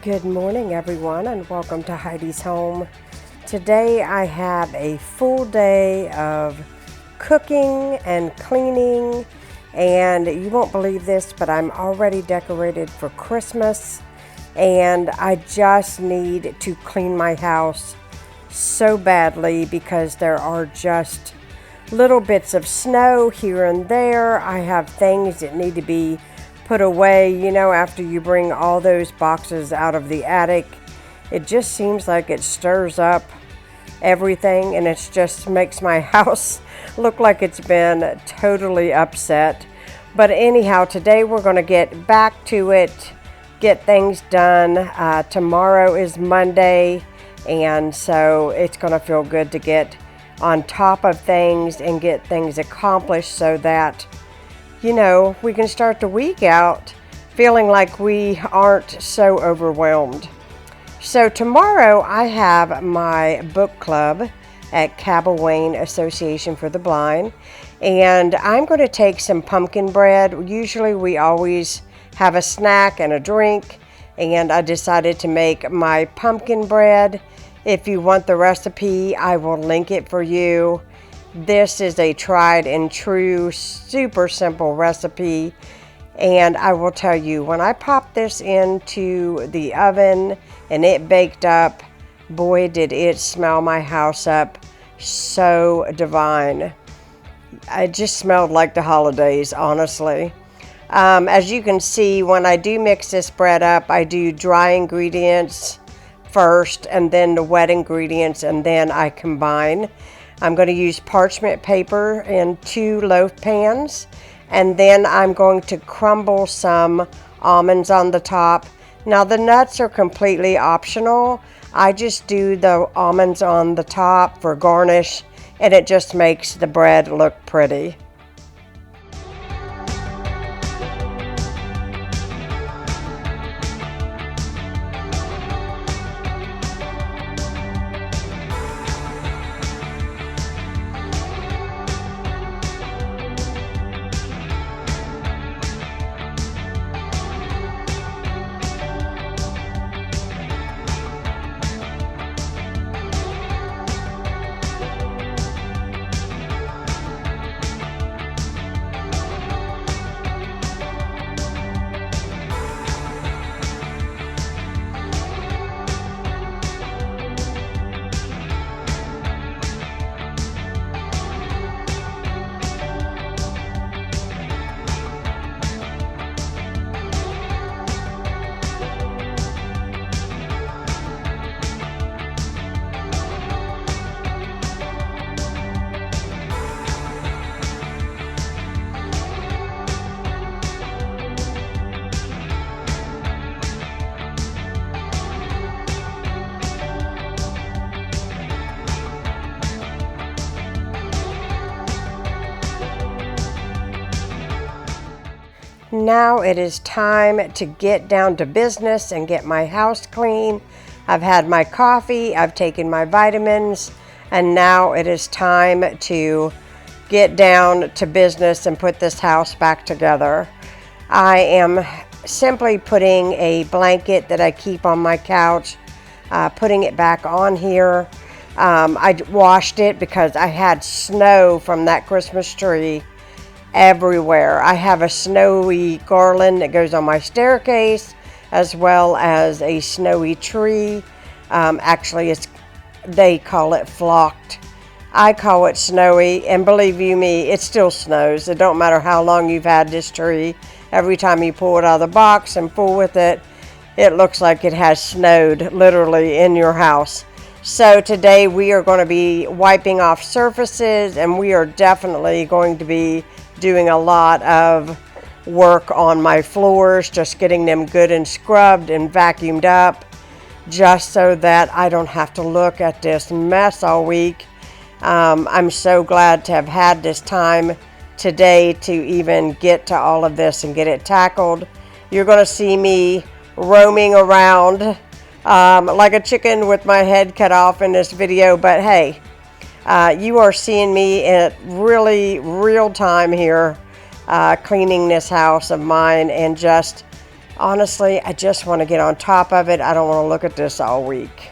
Good morning, everyone, and welcome to Heidi's Home. Today I have a full day of cooking and cleaning, and you won't believe this, but I'm already decorated for Christmas, and I just need to clean my house so badly because there are just little bits of snow here and there. I have things that need to be put away, after you bring all those boxes out of the attic. It just seems like it stirs up everything, and it just makes my house look like it's been totally upset. But anyhow, today we're going to get back to it, get things done. Tomorrow is Monday, and so it's going to feel good to get on top of things and get things accomplished so that we can start the week out feeling like we aren't so overwhelmed. So tomorrow I have my book club at Cabell Wayne Association for the Blind, and I'm going to take some pumpkin bread. Usually we always have a snack and a drink, and I decided to make my pumpkin bread. If you want the recipe, I will link it for you. This is a tried and true, super simple recipe, and I will tell you, when I popped this into the oven and it baked up, boy did it smell my house up so divine. It just smelled like the holidays, honestly. As you can see, when I do mix this bread up, I do dry ingredients first and then the wet ingredients, and then I combine. I'm going to use parchment paper in 2 loaf pans, and then I'm going to crumble some almonds on the top. Now the nuts are completely optional. I just do the almonds on the top for garnish, and it just makes the bread look pretty. Now it is time to get down to business and get my house clean. I've had my coffee, I've taken my vitamins, and now it is time to get down to business and put this house back together. I am simply putting a blanket that I keep on my couch, putting it back on here. I washed it because I had snow from that Christmas tree everywhere. I have a snowy garland that goes on my staircase, as well as a snowy tree. Actually, they call it flocked. I call it snowy, and believe you me, it still snows. It don't matter how long you've had this tree. Every time you pull it out of the box and fool with it, it looks like it has snowed literally in your house. So today we are going to be wiping off surfaces, and we are definitely going to be doing a lot of work on my floors, just getting them good and scrubbed and vacuumed up, just so that I don't have to look at this mess all week. I'm so glad to have had this time today to even get to all of this and get it tackled. You're going to see me roaming around like a chicken with my head cut off in this video, but hey, you are seeing me at really real time here, cleaning this house of mine, and just Honestly, I just want to get on top of it. I don't want to look at this all week.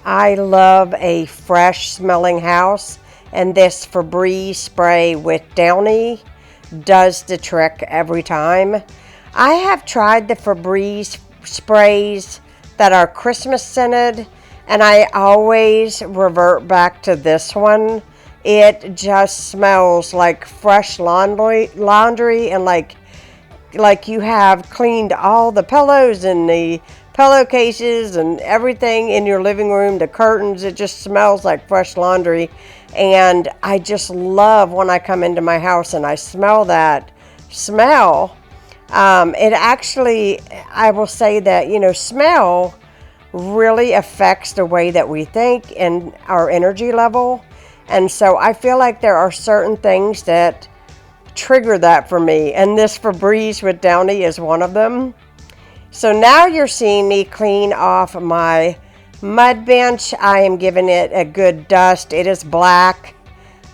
I love a fresh smelling house, and this Febreze spray with Downy does the trick every time. I have tried the Febreze sprays that are Christmas scented, and I always revert back to this one. It just smells like fresh laundry and like you have cleaned all the pillows and the pillowcases and everything in your living room, the curtains. It just smells like fresh laundry. And I just love when I come into my house and I smell that smell. It actually, I will say that, smell really affects the way that we think and our energy level. And so I feel like there are certain things that trigger that for me, and this Febreze with Downy is one of them. So now you're seeing me clean off my mud bench. I am giving it a good dust. It is black.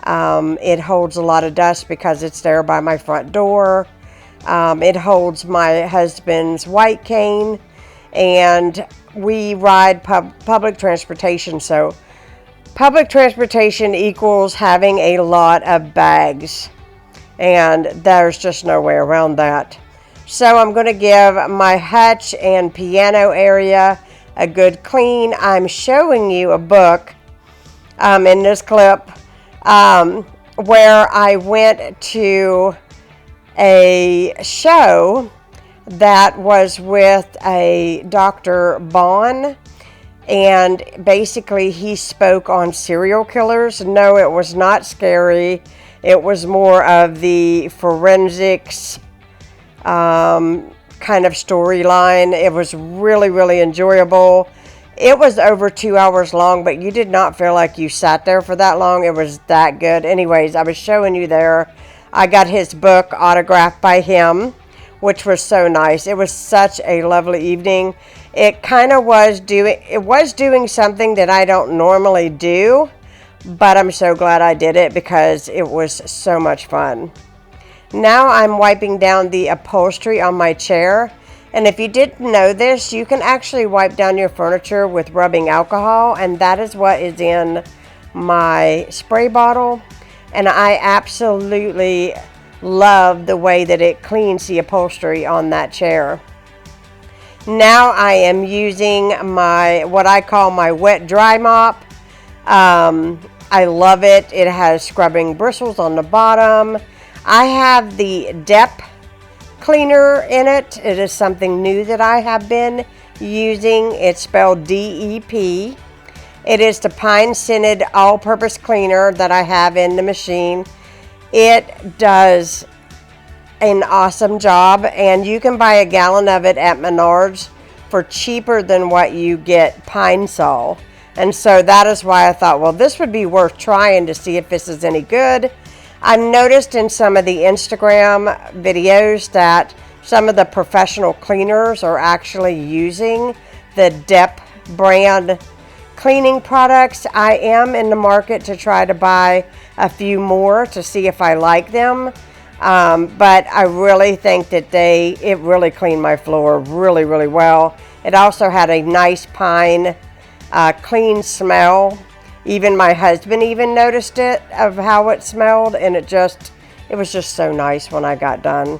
It holds a lot of dust because it's there by my front door. It holds my husband's white cane, and we ride public transportation, so public transportation equals having a lot of bags, and there's just no way around that. So I'm going to give my hutch and piano area a good clean. I'm showing you a book in this clip where I went to a show that was with a Dr. Bond, and basically he spoke on serial killers. No, it was not scary. It was more of the forensics kind of storyline. It was really, really enjoyable. It was over 2 hours long, but you did not feel like you sat there for that long. It was that good. Anyways, I was showing you there. I got his book autographed by him, which was so nice. It was such a lovely evening. It kind of was doing something that I don't normally do, but I'm so glad I did it because it was so much fun. Now I'm wiping down the upholstery on my chair. And if you didn't know this, you can actually wipe down your furniture with rubbing alcohol, and that is what is in my spray bottle. And I absolutely love the way that it cleans the upholstery on that chair. Now I am using what I call my wet dry mop. I love it. It has scrubbing bristles on the bottom. I have the Dep cleaner in it. It is something new that I have been using. It's spelled D-E-P. It is the pine scented all-purpose cleaner that I have in the machine. It does an awesome job, and you can buy a gallon of it at Menards for cheaper than what you get Pine Sol. And so that is why I thought, well, this would be worth trying to see if this is any good. I've noticed in some of the Instagram videos that some of the professional cleaners are actually using the Dep brand cleaning products. I am in the market to try to buy a few more to see if I like them. But I really think that it really cleaned my floor really, really well. It also had a nice pine clean smell. Even my husband even noticed it, of how it smelled, and it was just so nice when I got done.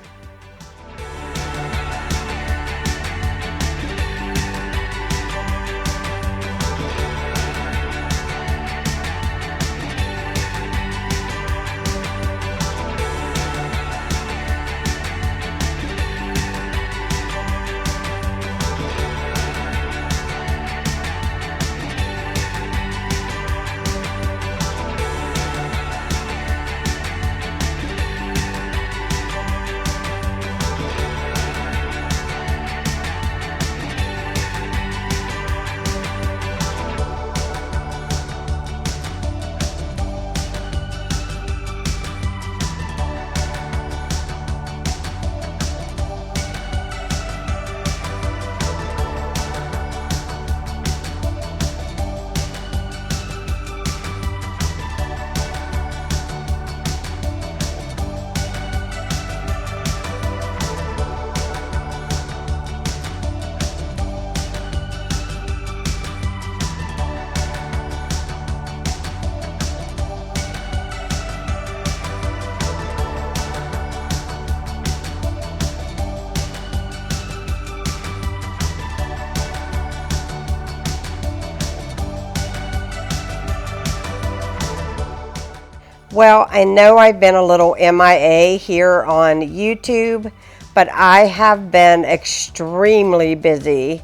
Well, I know I've been a little MIA here on YouTube, but I have been extremely busy.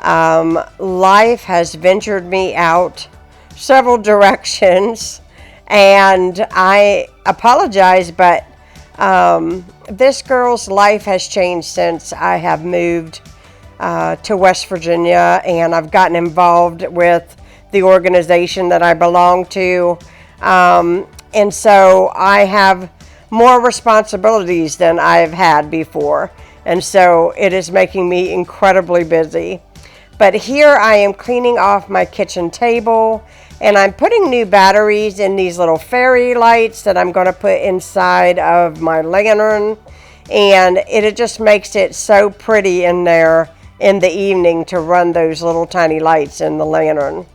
Life has ventured me out several directions, and I apologize, but this girl's life has changed since I have moved to West Virginia, and I've gotten involved with the organization that I belong to. And so I have more responsibilities than I've had before. And so it is making me incredibly busy. But here I am cleaning off my kitchen table, and I'm putting new batteries in these little fairy lights that I'm going to put inside of my lantern. And it just makes it so pretty in there in the evening to run those little tiny lights in the lantern.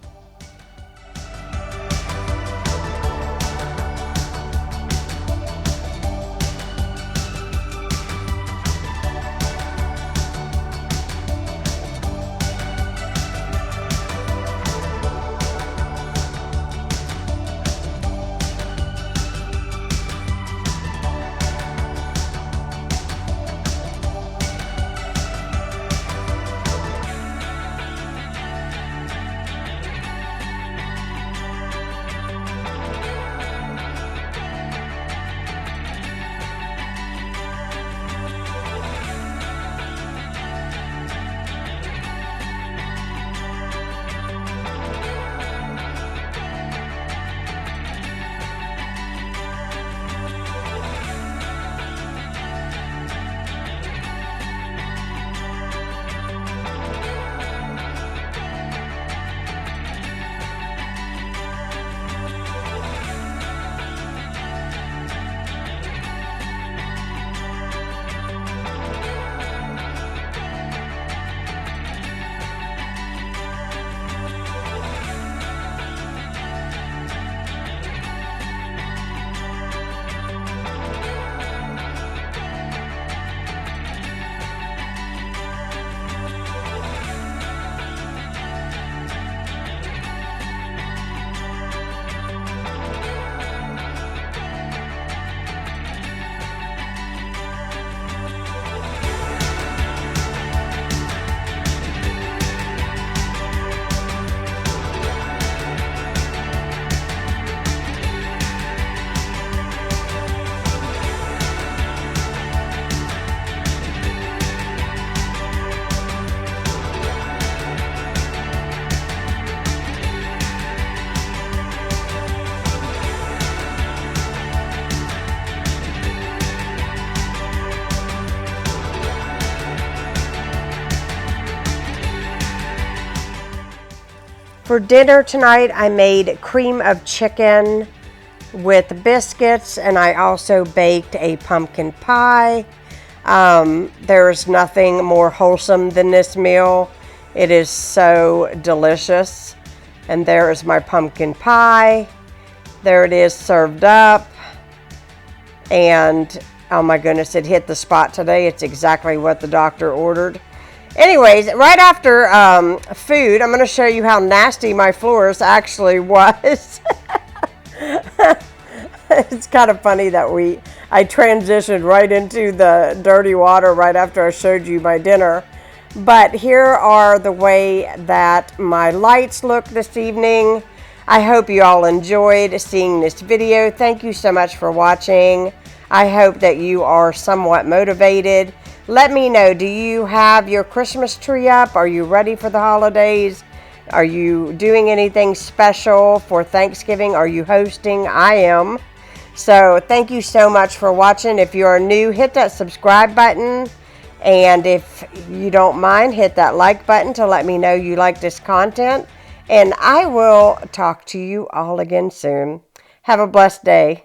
For dinner tonight, I made cream of chicken with biscuits, and I also baked a pumpkin pie. There's nothing more wholesome than this meal. It is so delicious. And there is my pumpkin pie. There it is served up. And oh my goodness, it hit the spot today. It's exactly what the doctor ordered. Anyways, right after food, I'm going to show you how nasty my floors actually was. It's kind of funny that I transitioned right into the dirty water right after I showed you my dinner. But here are the way that my lights look this evening. I hope you all enjoyed seeing this video. Thank you so much for watching. I hope that you are somewhat motivated. Let me know, do you have your Christmas tree up? Are you ready for the holidays? Are you doing anything special for Thanksgiving? Are you hosting? I am. So thank you so much for watching. If you are new, hit that subscribe button. And if you don't mind, hit that like button to let me know you like this content. And I will talk to you all again soon. Have a blessed day.